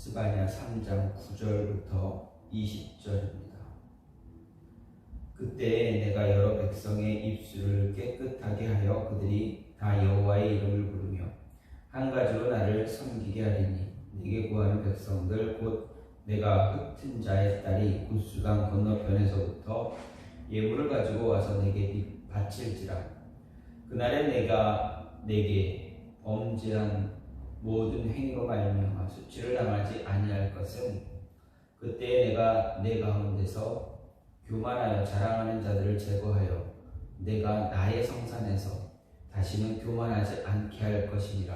스바냐 3장 9절부터 20절입니다. 그때 내가 여러 백성의 입술을 깨끗하게 하여 그들이 다 여호와의 이름을 부르며 한 가지로 나를 섬기게 하리니 네게 구하는 백성들 곧 내가 흩은 자의 딸이 구스강 건너편에서부터 예물을 가지고 와서 내게 바칠지라. 그날에 내가 내게 범죄한 모든 행위로 말미암아 수치를 당하지 아니할 것은 그때 내가 내 가운데서 교만하여 자랑하는 자들을 제거하여 내가 나의 성산에서 다시는 교만하지 않게 할 것이니라.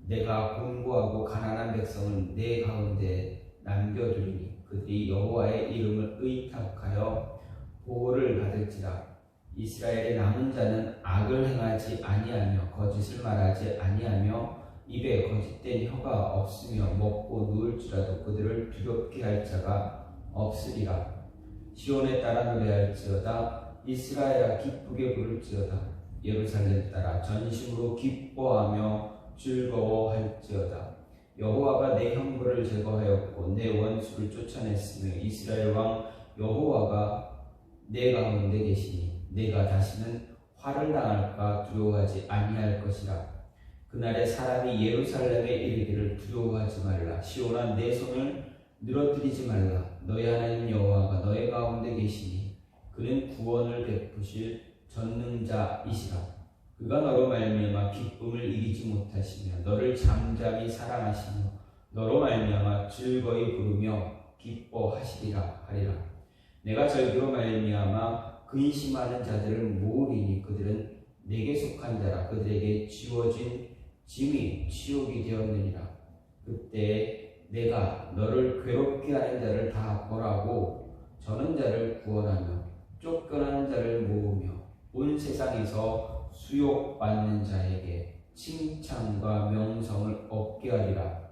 내가 곤고하고 가난한 백성을 내 가운데 남겨두리니 그들이 여호와의 이름을 의탁하여 보호를 받을지라. 이스라엘의 남은 자는 악을 행하지 아니하며 거짓을 말하지 아니하며 입에 거짓된 혀가 없으며 먹고 누울지라도 그들을 두렵게 할 자가 없으리라. 시온에 따라 노래할지어다. 이스라엘아 기쁘게 부를지어다. 예루살렘 따라 전심으로 기뻐하며 즐거워할지어다. 여호와가 내 형벌을 제거하였고 내 원수를 쫓아냈으며 이스라엘 왕 여호와가 내 가운데 계시니 내가 다시는 화를 당할까 두려워하지 아니할 것이라. 그날에 사람이 예루살렘에 이르기를 두려워하지 말라. 시온아 내 손을 늘어뜨리지 말라. 너희 하나님 여호와가 너희 가운데 계시니 그는 구원을 베푸실 전능자이시라. 그가 너로 말미암아 기쁨을 이기지 못하시며 너를 잠잠히 사랑하시며 너로 말미암아 즐거이 부르며 기뻐하시리라 하리라. 내가 절기로 말미암아 근심하는 자들을 모으리니 그들은 내게 속한 자라. 그들에게 지워진 짐이 치욕이 되었느니라. 그때 내가 너를 괴롭게 하는 자를 다 벌하고 저는 자를 구원하며 쫓겨나는 자를 모으며 온 세상에서 수욕받는 자에게 칭찬과 명성을 얻게 하리라.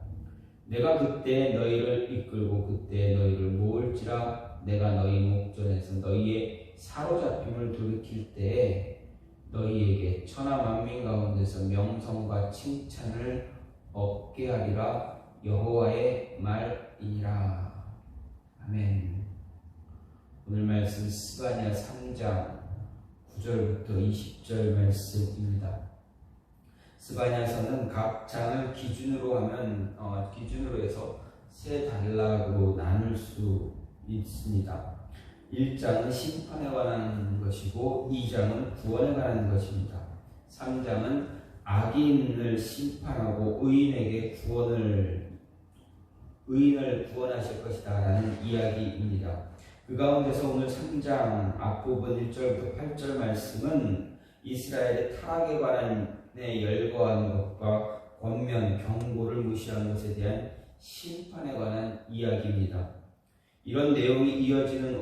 내가 그때 너희를 이끌고 그때 너희를 모을지라. 내가 너희 목전에서 너희의 사로잡힘을 돌이킬 때에 너희에게 천하 만민 가운데서 명성과 칭찬을 얻게 하리라. 여호와의 말이니라. 아멘. 오늘 말씀 스바냐 3장 9절부터 20절 말씀입니다. 스바냐서는 각 장을 기준으로 해서 세 단락으로 나눌 수 있습니다. 1장은 심판에 관한 것이고 2장은 구원에 관한 것입니다. 3장은 악인을 심판하고 의인을 구원하실 것이다 라는 이야기입니다. 그 가운데서 오늘 3장 앞부분 1절부터 8절 말씀은 이스라엘의 타락에 관한 열거하는 것과 권면, 경고를 무시한 것에 대한 심판에 관한 이야기입니다. 이런 내용에 이어지는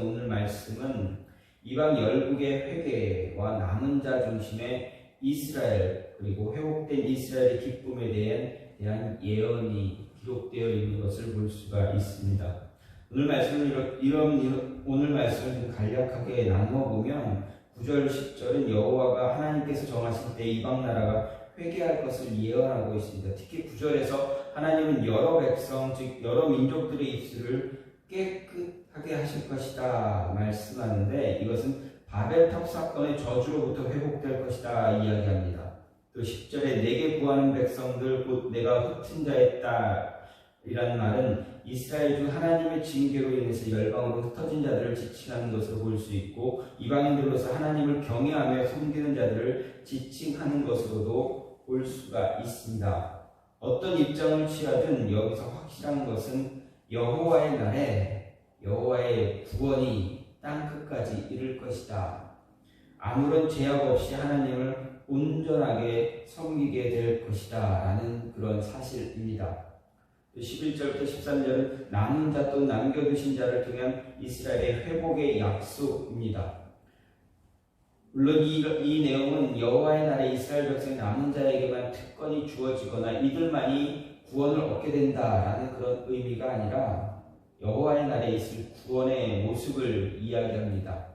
오늘 말씀은 이방 열국의 회개와 남은 자 중심의 이스라엘 그리고 회복된 이스라엘의 기쁨에 대한 예언이 기록되어 있는 것을 볼 수가 있습니다. 오늘 말씀을 좀 간략하게 나누어 보면 9절 10절은 여호와가 하나님께서 정하실 때 이방 나라가 회개할 것을 예언하고 있습니다. 특히 9절에서 하나님은 여러 백성, 즉 여러 민족들의 입술을 깨끗하게 하실 것이다 말씀하는데 이것은 바벨탑 사건의 저주로부터 회복될 것이다 이야기합니다. 또 10절에 내게 구하는 백성들 곧 내가 흩은 자의 딸이라는 말은 이스라엘 중 하나님의 징계로 인해서 열방으로 흩어진 자들을 지칭하는 것으로 볼 수 있고 이방인들로서 하나님을 경외하며 섬기는 자들을 지칭하는 것으로도 볼 수가 있습니다. 어떤 입장을 취하든 여기서 확실한 것은 여호와의 날에 여호와의 구원이 땅 끝까지 이를 것이다. 아무런 제약 없이 하나님을 온전하게 섬기게 될 것이다 라는 그런 사실입니다. 11절부터 13절은 남은 자 또 남겨두신 자를 통한 이스라엘의 회복의 약속입니다. 물론 이 내용은 여호와의 날에 이스라엘 백성 남은 자에게만 특권이 주어지거나 이들만이 구원을 얻게 된다라는 그런 의미가 아니라 여호와의 날에 있을 구원의 모습을 이야기합니다.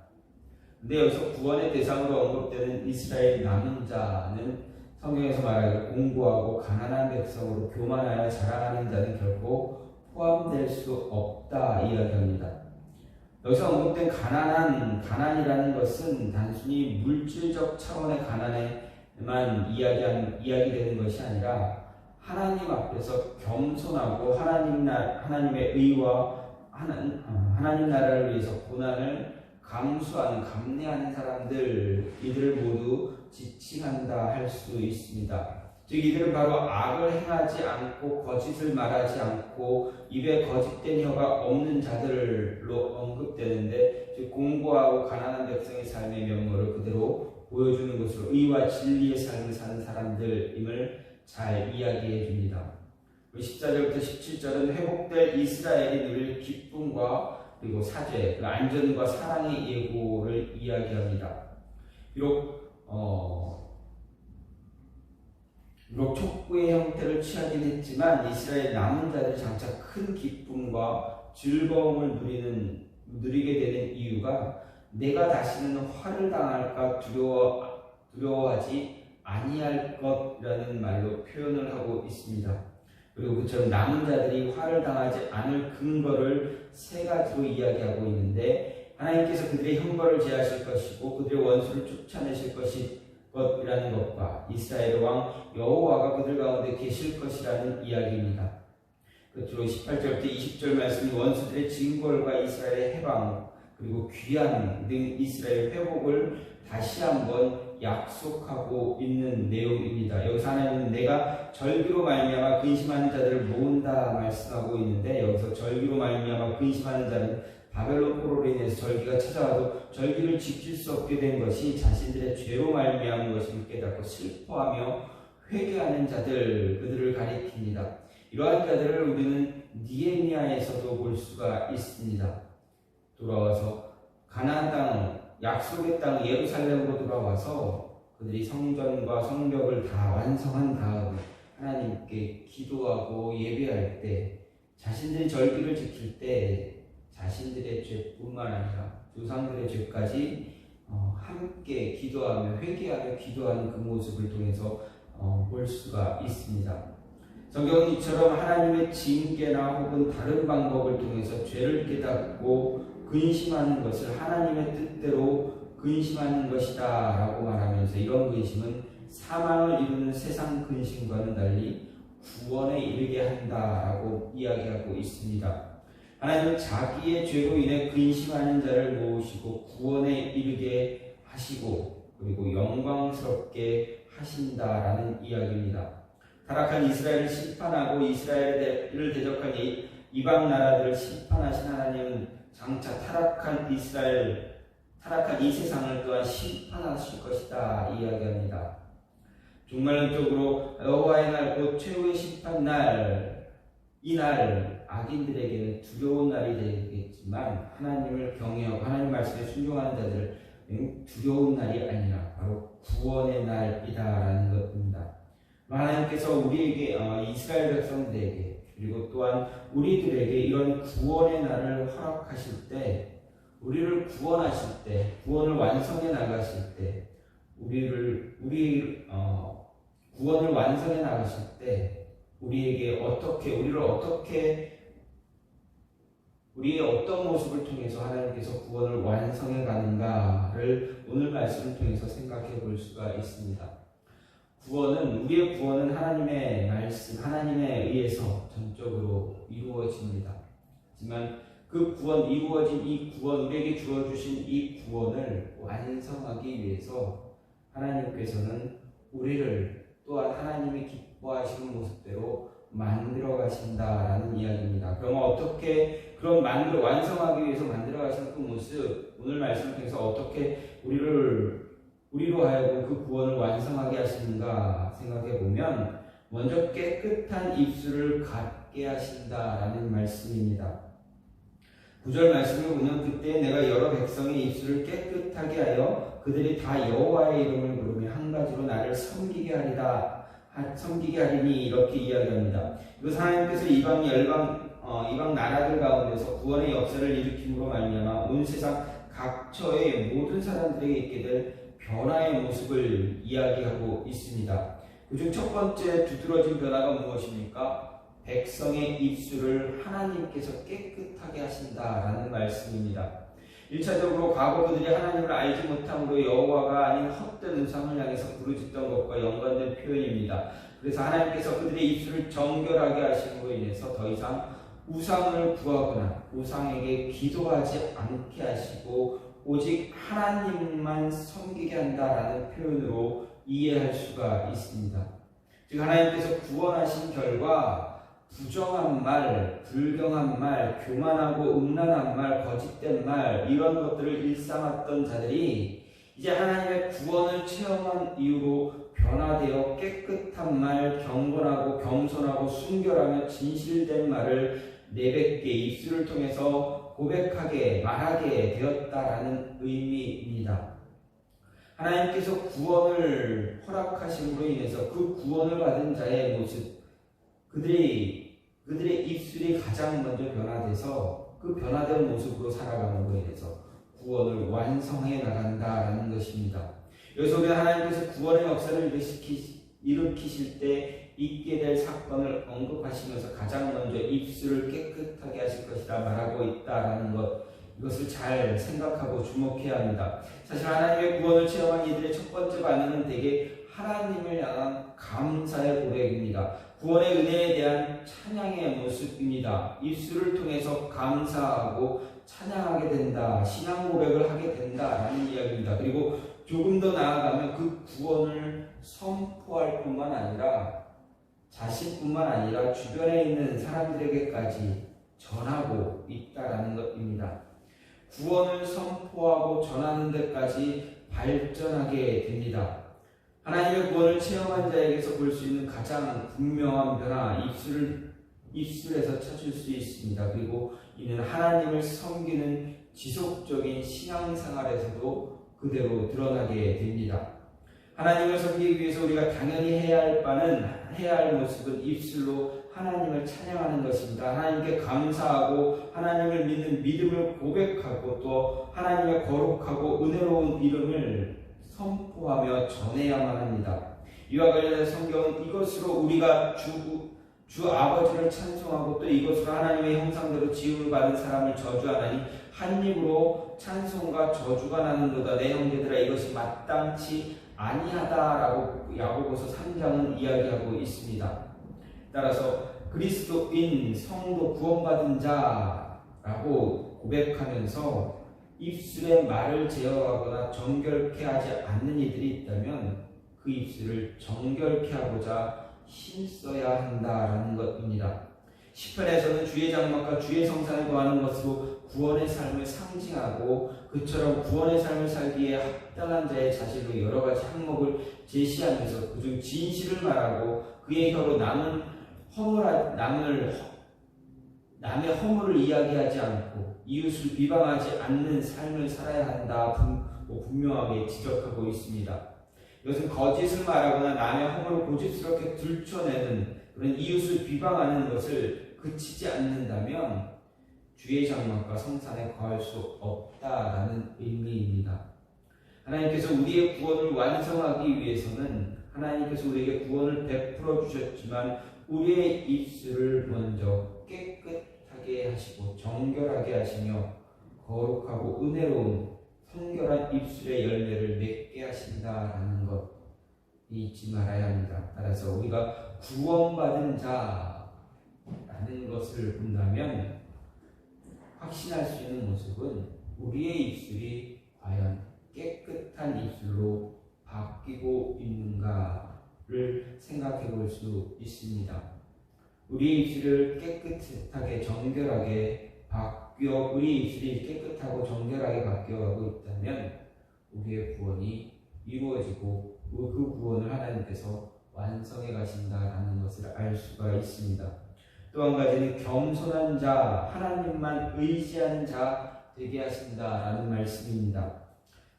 근데 여기서 구원의 대상으로 언급되는 이스라엘 남은 자는 성경에서 말하기를 공고하고 가난한 백성으로 교만하여 자랑하는 자는 결코 포함될 수 없다 이야기합니다. 여기서 언급된 가난이라는 것은 단순히 물질적 차원의 가난에만 이야기되는 것이 아니라 하나님 앞에서 겸손하고 하나님의 의와 하나님 나라를 위해서 고난을 감수하는 감내하는 사람들, 이들을 모두 지칭한다 할 수 있습니다. 즉 이들은 바로 악을 행하지 않고 거짓을 말하지 않고 입에 거짓된 혀가 없는 자들로 언급되는데, 즉 공고하고 가난한 백성의 삶의 면모를 그대로 보여주는 것으로 의와 진리의 삶을 사는 사람들임을 잘 이야기해 줍니다. 14절부터 17절은 회복될 이스라엘이 누릴 기쁨과 그리고 사죄, 안전과 사랑의 예고를 이야기합니다. 비록 촉구의 형태를 취하긴 했지만 이스라엘 남은 자들이 장차 큰 기쁨과 즐거움을 누리게 되는 이유가 내가 다시는 화를 당할까 두려워하지 아니할 것이라는 말로 표현을 하고 있습니다. 그리고 그처럼 남은 자들이 화를 당하지 않을 근거를 세 가지로 이야기하고 있는데, 하나님께서 그들의 형벌을 제하실 것이고 그들의 원수를 쫓아내실 것이라는 것과 이스라엘의 왕 여호와가 그들 가운데 계실 것이라는 이야기입니다. 끝으로 18절부터 20절 말씀이 원수들의 징벌과 이스라엘의 해방 그리고 귀환 등 이스라엘 회복을 다시 한번 약속하고 있는 내용입니다. 여기서 하나님은 내가 절기로 말미암아 근심하는 자들을 모은다 말씀하고 있는데, 여기서 절기로 말미암아 근심하는 자는 바벨론 포로로 인해서 절기가 찾아와도 절기를 지킬 수 없게 된 것이 자신들의 죄로 말미암은 것임을 깨닫고 슬퍼하며 회개하는 자들, 그들을 가리킵니다. 이러한 자들을 우리는 니에미야에서도 볼 수가 있습니다. 돌아와서 가나안 땅, 약속의 땅 예루살렘으로 돌아와서 그들이 성전과 성벽을 다 완성한 다음 하나님께 기도하고 예배할 때, 자신들이 절기를 지킬 때 자신들의 죄뿐만 아니라 조상들의 죄까지 함께 기도하며 회개하며 기도하는 그 모습을 통해서 볼 수가 있습니다. 성경은 이처럼 하나님의 징계나 혹은 다른 방법을 통해서 죄를 깨닫고 근심하는 것을 하나님의 뜻대로 근심하는 것이다 라고 말하면서, 이런 근심은 사망을 이루는 세상 근심과는 달리 구원에 이르게 한다라고 이야기하고 있습니다. 하나님은 자기의 죄로 인해 근심하는 자를 모으시고 구원에 이르게 하시고 그리고 영광스럽게 하신다라는 이야기입니다. 타락한 이스라엘을 심판하고 이스라엘을 대적한 이방 나라들을 심판하신 하나님은 장차 타락한 이 세상을 또한 심판하실 것이다 이야기합니다. 종말론적으로 여호와의 날, 곧 최후의 심판 날, 이날 악인들에게는 두려운 날이 되겠지만 하나님을 경외하고 하나님 말씀에 순종하는 자들은 두려운 날이 아니라 바로 구원의 날이다라는 것입니다. 하나님께서 우리에게, 이스라엘 백성들에게 그리고 또한 우리들에게 이런 구원의 날을 허락하실 때, 우리를 구원하실 때, 구원을 완성해 나가실 때, 구원을 완성해 나가실 때 우리에게 우리의 어떤 모습을 통해서 하나님께서 구원을 완성해 가는가를 오늘 말씀을 통해서 생각해 볼 수가 있습니다. 우리의 구원은 하나님의 말씀, 하나님에 의해서 전적으로 이루어집니다. 하지만 그 구원, 이루어진 이 구원, 우리에게 주어주신 이 구원을 완성하기 위해서 하나님께서는 우리를 또한 하나님이 기뻐하시는 모습대로 만들어 가신다라는 이야기입니다. 그럼 완성하기 위해서 만들어 가시는 그 모습, 오늘 말씀을 통해서 어떻게 우리로 하여금 그 구원을 완성하게 하시는가 생각해 보면, 먼저 깨끗한 입술을 갖게 하신다라는 말씀입니다. 9절 말씀을 보면, 그때 내가 여러 백성의 입술을 깨끗하게 하여 그들이 다 여호와의 이름을 부르며 한 가지로 나를 섬기게 하리니, 이렇게 이야기합니다. 그래서 하나님께서 이방 나라들 가운데서 구원의 역사를 일으킴으로 말미암아 온 세상 각처의 모든 사람들에게 있게 될 변화의 모습을 이야기하고 있습니다. 그중 첫 번째 두드러진 변화가 무엇입니까? 백성의 입술을 하나님께서 깨끗하게 하신다라는 말씀입니다. 1차적으로 과거 그들이 하나님을 알지 못함으로 여호와가 아닌 헛된 우상을 향해서 부르짖던 것과 연관된 표현입니다. 그래서 하나님께서 그들의 입술을 정결하게 하심으로 인해서 더 이상 우상을 구하거나 우상에게 기도하지 않게 하시고 오직 하나님만 섬기게 한다라는 표현으로 이해할 수가 있습니다. 즉 하나님께서 구원하신 결과 부정한 말, 불경한 말, 교만하고 음란한 말, 거짓된 말 이런 것들을 일삼았던 자들이 이제 하나님의 구원을 체험한 이후로 변화되어 깨끗한 말, 경건하고 겸손하고 순결하며 진실된 말을 내뱉게 입술을 통해서 고백하게 말하게 되었다라는 의미입니다. 하나님께서 구원을 허락하심으로 인해서 그 구원을 받은 자의 모습, 그들의 입술이 가장 먼저 변화돼서 그 변화된 모습으로 살아가는 것에 대해서 구원을 완성해 나간다라는 것입니다. 여기서 우리는 하나님께서 구원의 역사를 일으키실 때 있게 될 사건을 언급하시면서 가장 먼저 입술을 깨끗하게 하실 것이라 말하고 있다라는 것, 이것을 잘 생각하고 주목해야 합니다. 사실 하나님의 구원을 체험한 이들의 첫 번째 반응은 대개 하나님을 향한 감사의 고백입니다. 구원의 은혜에 대한 찬양의 모습입니다. 입술을 통해서 감사하고 찬양하게 된다, 신앙 고백을 하게 된다라는 이야기입니다. 그리고 조금 더 나아가면 그 구원을 선포할 뿐만 아니라 자신뿐만 아니라 주변에 있는 사람들에게까지 전하고 있다라는 것입니다. 구원을 선포하고 전하는 데까지 발전하게 됩니다. 하나님의 구원을 체험한 자에게서 볼 수 있는 가장 분명한 변화, 입술에서 찾을 수 있습니다. 그리고 이는 하나님을 섬기는 지속적인 신앙생활에서도 그대로 드러나게 됩니다. 하나님을 섬기기 위해서 우리가 당연히 해야 할 모습은 입술로 하나님을 찬양하는 것입니다. 하나님께 감사하고 하나님을 믿는 믿음을 고백하고 또 하나님의 거룩하고 은혜로운 이름을 선포하며 전해야만 합니다. 이와 관련해서 성경은 이것으로 우리가 주 아버지를 찬송하고 또 이것으로 하나님의 형상대로 지음을 받은 사람을 저주하나니 한 입으로 찬송과 저주가 나는도다. 내 형제들아 이것이 마땅치 아니하다라고 야고보서 3장은 이야기하고 있습니다. 따라서 그리스도인 성도 구원받은 자라고 고백하면서 입술에 말을 제어하거나 정결케 하지 않는 이들이 있다면 그 입술을 정결케 하고자 힘써야 한다라는 것입니다. 시편에서는 주의 장막과 주의 성산에 거하는 것으로 구원의 삶을 상징하고 그처럼 구원의 삶을 살기에 합당한 자의 자질로 여러 가지 항목을 제시하면서 그중 진실을 말하고 그의 혀로 남의 허물을 이야기하지 않고 이웃을 비방하지 않는 삶을 살아야 한다 분명하게 지적하고 있습니다. 이것은 거짓을 말하거나 남의 허물을 고집스럽게 들춰내는 그런 이웃을 비방하는 것을 그치지 않는다면 주의 장막과 성산에 거할 수 없다라는 의미입니다. 하나님께서 우리의 구원을 완성하기 위해서는 하나님께서 우리에게 구원을 베풀어 주셨지만 우리의 입술을 먼저 깨끗하게 하시고 정결하게 하시며 거룩하고 은혜로운 성결한 입술의 열매를 맺게 하신다라는 것 잊지 말아야 합니다. 따라서 우리가 구원받은 자라는 것을 본다면 확신할 수 있는 모습은 우리의 입술이 과연 깨끗한 입술로 바뀌고 있는가를 생각해 볼 수 있습니다. 우리의 입술을 깨끗하게 정결하게 우리 입술이 깨끗하고 정결하게 바뀌어가고 있다면 우리의 구원이 이루어지고 그 구원을 하나님께서 완성해 가신다라는 것을 알 수가 있습니다. 또 한 가지는 겸손한 자, 하나님만 의지하는 자 되게 하신다라는 말씀입니다.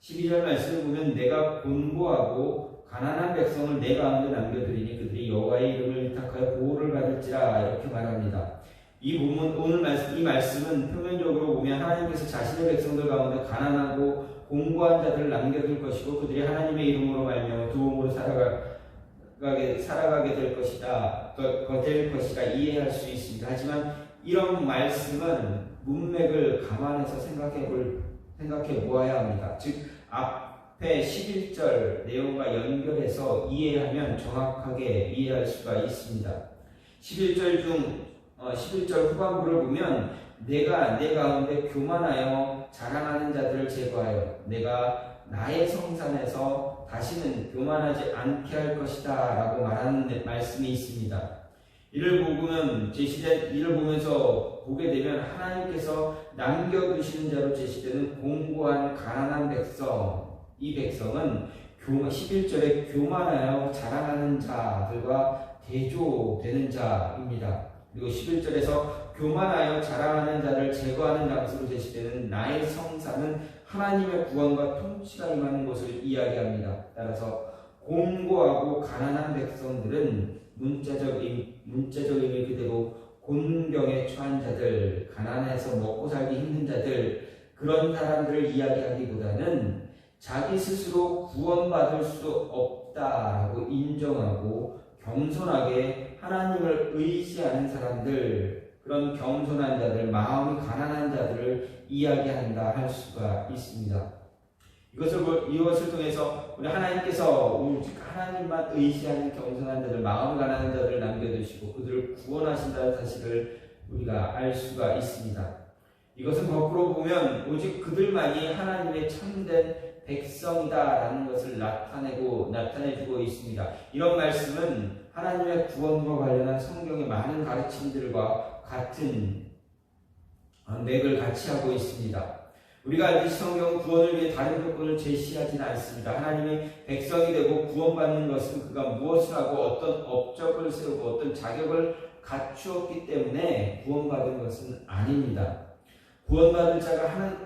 12절 말씀을 보면 내가 곤고하고 가난한 백성을 내 가운데 남겨두리니 그들이 여호와의 이름을 의탁하여 보호를 받을지라 이렇게 말합니다. 이 말씀은 표면적으로 보면 하나님께서 자신의 백성들 가운데 가난하고 공고한 자들을 남겨둘 것이고 그들이 하나님의 이름으로 말미암아 도움으로 살아갈 살아가게 될 것이다, 될 것이라 이해할 수 있습니다. 하지만 이런 말씀은 문맥을 감안해서 생각해 보아야 합니다. 즉 앞에 11절 내용과 연결해서 이해하면 정확하게 이해할 수가 있습니다. 11절 후반부를 보면 내가 내 가운데 교만하여 자랑하는 자들을 제거하여 내가 나의 성산에서 다시는 교만하지 않게 할 것이다 라고 말하는 말씀이 있습니다. 이를 보면서 보게 되면 하나님께서 남겨두시는 자로 제시되는 공고한 가난한 백성, 이 백성은 11절에 교만하여 자랑하는 자들과 대조되는 자입니다. 그리고 11절에서 교만하여 자랑하는 자를 제거하는 장소로 제시되는 나의 성산은 하나님의 구원과 통치가 임하는 것을 이야기합니다. 따라서 공고하고 가난한 백성들은 문자적 의미 그대로 곤경에 처한 자들, 가난해서 먹고 살기 힘든 자들, 그런 사람들을 이야기하기보다는 자기 스스로 구원받을 수 없다라고 인정하고 겸손하게 하나님을 의지하는 사람들, 그런 겸손한 자들, 마음이 가난한 자들을 이야기한다 할 수가 있습니다. 이것을 통해서 우리 하나님께서 오직 하나님만 의지하는 겸손한 자들, 마음 가난한 자들을 남겨두시고 그들을 구원하신다는 사실을 우리가 알 수가 있습니다. 이것은 거꾸로 보면 오직 그들만이 하나님의 참된 백성이다라는 것을 나타내주고 있습니다. 이런 말씀은 하나님의 구원과 관련한 성경의 많은 가르침들과 같은 맥을 같이 하고 있습니다. 우리가 알듯이 성경은 구원을 위해 다른 조건을 제시하지는 않습니다. 하나님의 백성이 되고 구원받는 것은 그가 무엇을 하고 어떤 업적을 세우고 어떤 자격을 갖추었기 때문에 구원받은 것은 아닙니다. 구원받을 자가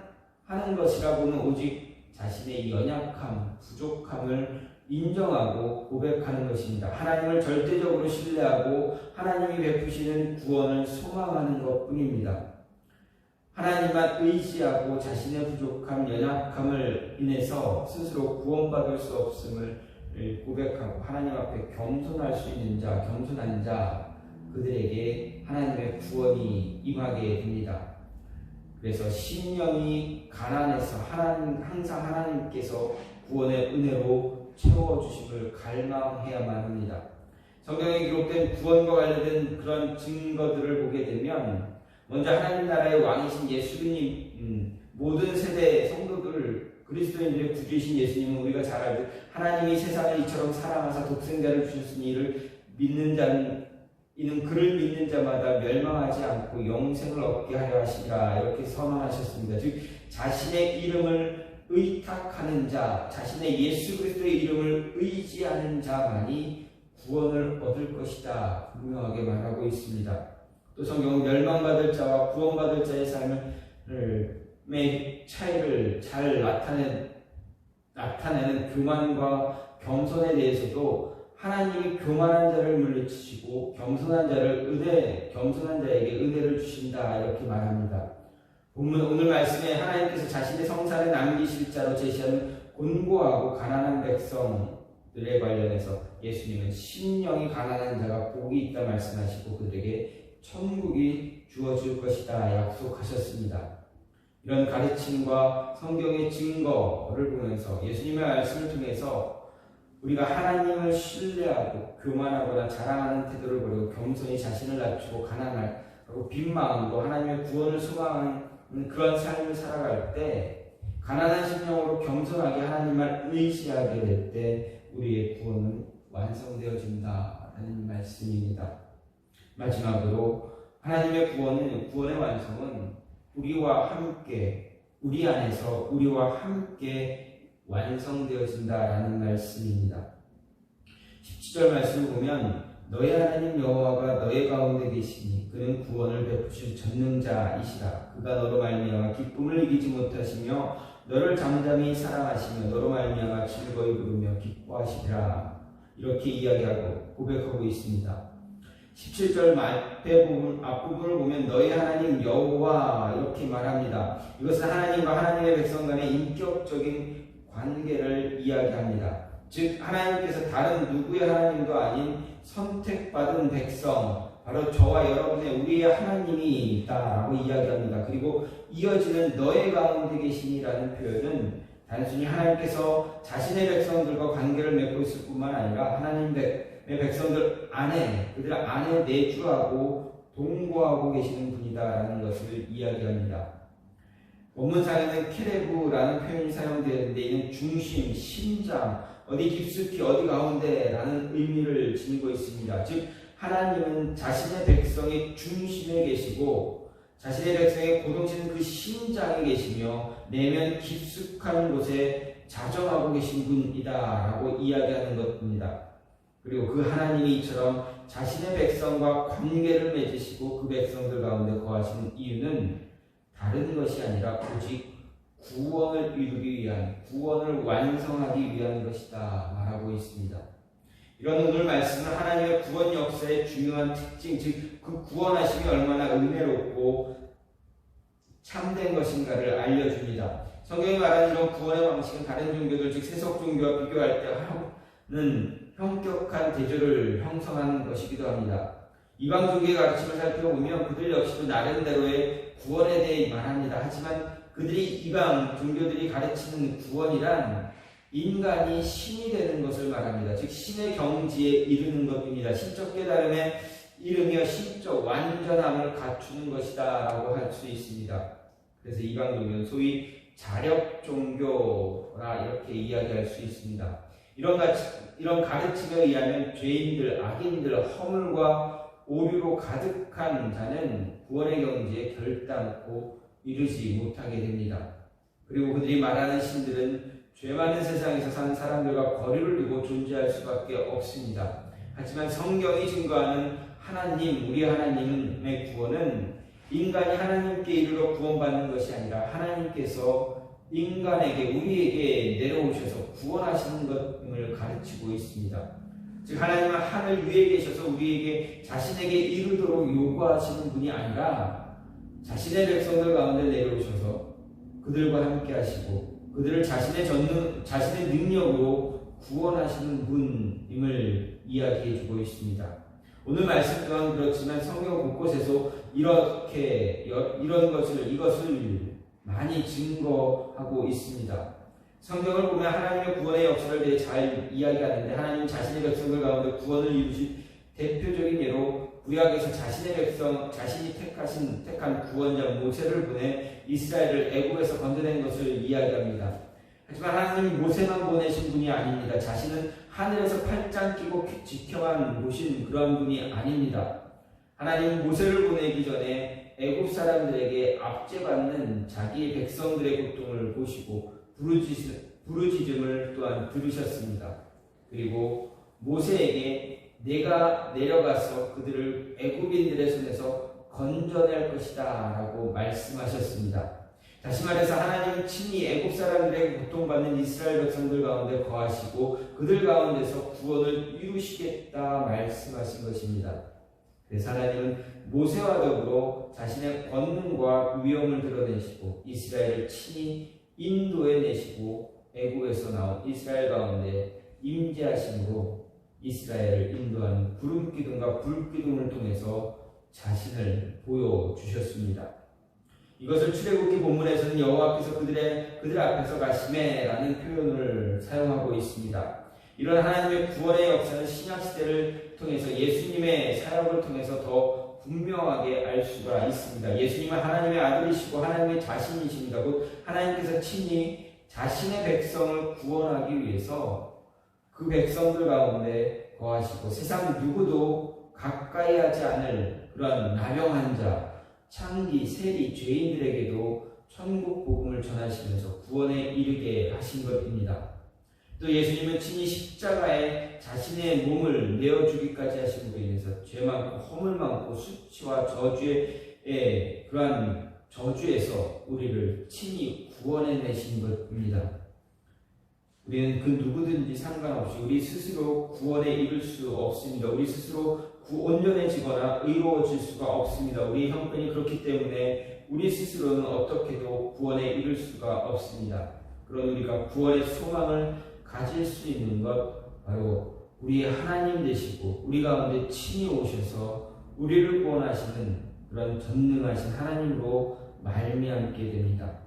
하는 것이라고는 오직 자신의 연약함, 부족함을 인정하고 고백하는 것입니다. 하나님을 절대적으로 신뢰하고 하나님이 베푸시는 구원을 소망하는 것뿐입니다. 하나님만 의지하고 자신의 부족함, 연약함을 인해서 스스로 구원받을 수 없음을 고백하고 하나님 앞에 겸손할 수 있는 자, 겸손한 자, 그들에게 하나님의 구원이 임하게 됩니다. 그래서 심령이 가난해서 항상 하나님께서 구원의 은혜로 채워주심을 갈망해야만 합니다. 성경에 기록된 구원과 관련된 그런 증거들을 보게 되면 먼저 하나님 나라의 왕이신 예수님, 모든 세대 성도들, 그리스도인들의 구주이신 예수님은 우리가 잘 알듯 하나님이 세상을 이처럼 사랑하사 독생자를 주셨으니 이는 그를 믿는 자마다 멸망하지 않고 영생을 얻게 하려 하시리라 이렇게 선언하셨습니다. 즉 자신의 이름을 의탁하는 자, 자신의 예수 그리스도의 이름을 의지하는 자만이 구원을 얻을 것이다 분명하게 말하고 있습니다. 또 성경은 멸망받을 자와 구원받을 자의 삶의 차이를 잘 나타내는 교만과 겸손에 대해서도 하나님이 교만한 자를 물리치시고 겸손한 자에게 은혜를 주신다 이렇게 말합니다. 오늘 말씀에 하나님께서 자신의 성산을 남기실 자로 제시하는 곤고하고 가난한 백성들에 관련해서 예수님은 심령이 가난한 자가 복이 있다 말씀하시고 그들에게 천국이 주어질 것이다 약속하셨습니다. 이런 가르침과 성경의 증거를 보면서 예수님의 말씀을 통해서 우리가 하나님을 신뢰하고 교만하거나 자랑하는 태도를 버리고 겸손히 자신을 낮추고 가난하고 빈 마음으로 하나님의 구원을 소망하는 그런 삶을 살아갈 때 가난한 심령으로 겸손하게 하나님을 의지하게 될 때 우리의 구원은 완성되어진다라는 말씀입니다. 마지막으로 하나님의 구원의 완성은 우리 안에서 우리와 함께 완성되어진다라는 말씀입니다. 17절 말씀을 보면 너의 하나님 여호와가 너의 가운데 계시니 그는 구원을 베푸실 전능자이시라. 그가 너로 말미암아 기쁨을 이기지 못하시며 너를 잠잠히 사랑하시며 너로 말미암아 즐거이 부르며 기뻐하시리라. 이렇게 이야기하고 고백하고 있습니다. 17절 앞부분을 보면 너희 하나님 여호와 이렇게 말합니다. 이것은 하나님과 하나님의 백성 간의 인격적인 관계를 이야기합니다. 즉 하나님께서 다른 누구의 하나님도 아닌 선택받은 백성, 바로 저와 여러분의 우리의 하나님이 있다라고 이야기합니다. 그리고 이어지는 너의 가운데 계시니라는 표현은 단순히 하나님께서 자신의 백성들과 관계를 맺고 있을 뿐만 아니라 하나님의 백성들 안에, 그들 안에 내주하고 동거하고 계시는 분이다라는 것을 이야기합니다. 원문상에는 케레브라는 표현이 사용되었는데 이는 중심, 심장, 어디 깊숙이 어디 가운데라는 의미를 지니고 있습니다. 즉 하나님은 자신의 백성의 중심에 계시고 자신의 백성의 고동치는 그 심장에 계시며 내면 깊숙한 곳에 자정하고 계신 분이다라고 이야기하는 것입니다. 그리고 그 하나님이 이처럼 자신의 백성과 관계를 맺으시고 그 백성들 가운데 거하시는 이유는 다른 것이 아니라 오직 구원을 이루기 위한, 구원을 완성하기 위한 것이다 말하고 있습니다. 이런 오늘 말씀은 하나님의 구원 역사의 중요한 특징, 즉 그 구원하심이 얼마나 은혜롭고 참된 것인가를 알려줍니다. 성경이 말하는 이런 구원의 방식은 다른 종교들, 즉 세속 종교와 비교할 때 하는 현격한 대조를 형성하는 것이기도 합니다. 이방 종교의 가르침을 살펴보면 그들 역시도 나름대로의 구원에 대해 말합니다. 하지만 그들이 이방 종교들이 가르치는 구원이란 인간이 신이 되는 것을 말합니다. 즉 신의 경지에 이르는 것입니다. 신적 깨달음에 이르며 신적 완전함을 갖추는 것이다 라고 할 수 있습니다. 그래서 이방 종교는 소위 자력 종교라 이렇게 이야기할 수 있습니다. 이런 가르침에 의하면 죄인들, 악인들, 허물과 오류로 가득한 자는 구원의 경지에 결단코 이르지 못하게 됩니다. 그리고 그들이 말하는 신들은 죄 많은 세상에서 사는 사람들과 거리를 두고 존재할 수밖에 없습니다. 하지만 성경이 증거하는 하나님, 우리 하나님의 구원은 인간이 하나님께 이르러 구원받는 것이 아니라 하나님께서 인간에게, 우리에게 내려오셔서 구원하시는 것을 가르치고 있습니다. 즉 하나님은 하늘 위에 계셔서 우리에게 자신에게 이르도록 요구하시는 분이 아니라 자신의 백성들 가운데 내려오셔서 그들과 함께 하시고 그들을 자신의 능력으로 구원하시는 분임을 이야기해주고 있습니다. 오늘 말씀 또한 그렇지만 성경 곳곳에서 이것을 많이 증거하고 있습니다. 성경을 보면 하나님의 구원의 역사를 되게 잘 이야기하는데 하나님 자신의 백성들 가운데 구원을 이루신 대표적인 예로 구약에서 자신이 택한 구원자 모세를 보내 이스라엘을 애굽에서 건져낸 것을 이야기합니다. 하지만 하나님이 모세만 보내신 분이 아닙니다. 자신은 하늘에서 팔짱 끼고 지켜만 보신 그런 분이 아닙니다. 하나님은 모세를 보내기 전에 애굽 사람들에게 압제받는 자기의 백성들의 고통을 보시고 부르짖음을 또한 들으셨습니다. 그리고 모세에게 내가 내려가서 그들을 애굽인들의 손에서 건져낼 것이다 라고 말씀하셨습니다. 다시 말해서 하나님은 친히 애굽 사람들에게 고통받는 이스라엘 백성들 가운데 거하시고 그들 가운데서 구원을 이루시겠다 말씀하신 것입니다. 그래서 하나님은 모세와 더불어 자신의 권능과 위엄을 드러내시고 이스라엘을 친히 인도해내시고 애굽에서 나온 이스라엘 가운데 임재하심으로 이스라엘을 인도하는 구름기둥과 불기둥을 통해서 자신을 보여주셨습니다. 이것을 출애굽기 본문에서는 여호와께서 그들 앞에서 가시매라는 표현을 사용하고 있습니다. 이런 하나님의 구원의 역사는 신약시대를 통해서 예수님의 사역을 통해서 더 분명하게 알 수가 있습니다. 예수님은 하나님의 아들이시고 하나님의 자신이십니다. 곧 하나님께서 친히 자신의 백성을 구원하기 위해서 그 백성들 가운데 거하시고 세상 누구도 가까이 하지 않을 그런 나병한 자, 창기, 세리, 죄인들에게도 천국 복음을 전하시면서 구원에 이르게 하신 것입니다. 또 예수님은 친히 십자가에 자신의 몸을 내어주기까지 하심으로 인해서 죄 많고 허물 많고 수치와 저주의 그러한 저주에서 우리를 친히 구원해내신 것입니다. 우리는 그 누구든지 상관없이 우리 스스로 구원에 이를 수 없습니다. 우리 스스로 온전해지거나 의로워질 수가 없습니다. 우리 형편이 그렇기 때문에 우리 스스로는 어떻게도 구원에 이를 수가 없습니다. 그런 우리가 구원의 소망을 가질 수 있는 것 바로 우리의 하나님 되시고 우리 가운데 친히 오셔서 우리를 구원하시는 그런 전능하신 하나님으로 말미암게 됩니다.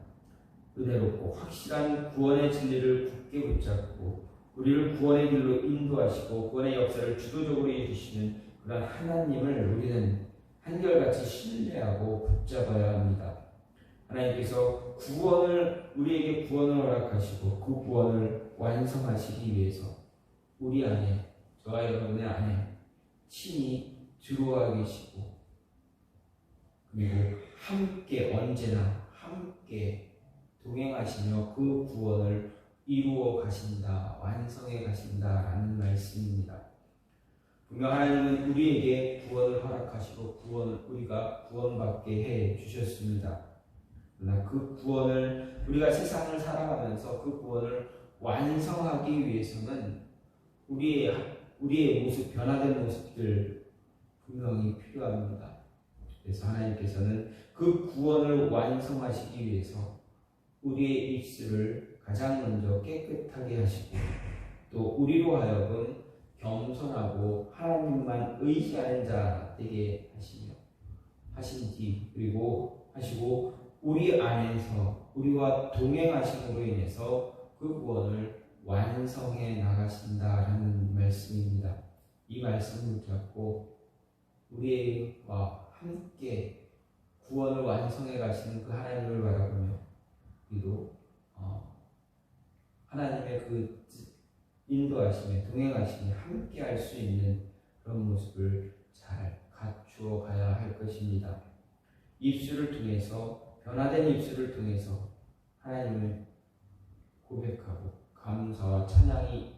은혜롭고 확실한 구원의 진리를 굳게 붙잡고 우리를 구원의 길로 인도하시고 구원의 역사를 주도적으로 이루시는 그런 하나님을 우리는 한결같이 신뢰하고 붙잡아야 합니다. 하나님께서 우리에게 구원을 허락하시고 그 구원을 완성하시기 위해서 우리 안에, 저와 여러분의 안에 친히 들어와 계시고 그리고 함께 언제나 함께 동행하시며 그 구원을 이루어 가신다, 완성해 가신다라는 말씀입니다. 분명 하나님은 우리에게 구원을 허락하시고 우리가 구원받게 해 주셨습니다. 그러나 그 구원을 우리가 세상을 살아가면서 그 구원을 완성하기 위해서는 우리의 모습, 변화된 모습들 분명히 필요합니다. 그래서 하나님께서는 그 구원을 완성하시기 위해서 우리의 입술을 가장 먼저 깨끗하게 하시고 또 우리로 하여금 겸손하고 하나님만 의지하는 자 되게 하신 뒤 하시고 우리 안에서 우리와 동행하심으로 인해서 그 구원을 완성해 나가신다라는 말씀입니다. 이 말씀을 붙잡고 우리와 함께 구원을 완성해 가시는 그 하나님을 바라보며 우리도 하나님의 그 인도하심에 동행하심에 함께 할 수 있는 그런 모습을 잘 갖추어 가야 할 것입니다. 입술을 통해서 변화된 입술을 통해서 하나님을 고백하고 감사와 찬양이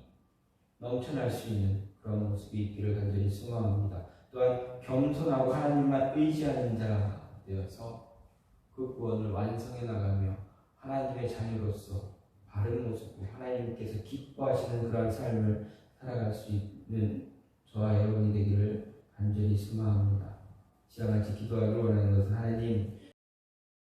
넘쳐날 수 있는 그런 모습이 있기를 간절히 소망합니다. 또한 겸손하고 하나님만 의지하는 자 되어서 그 구원을 완성해 나가며 하나님의 자녀로서 바른 모습으로 하나님께서 기뻐하시는 그런 삶을 살아갈 수 있는 저와 여러분이 되기를 간절히 소망합니다. 시간같이 기도하기를 원하는 것은 하나님,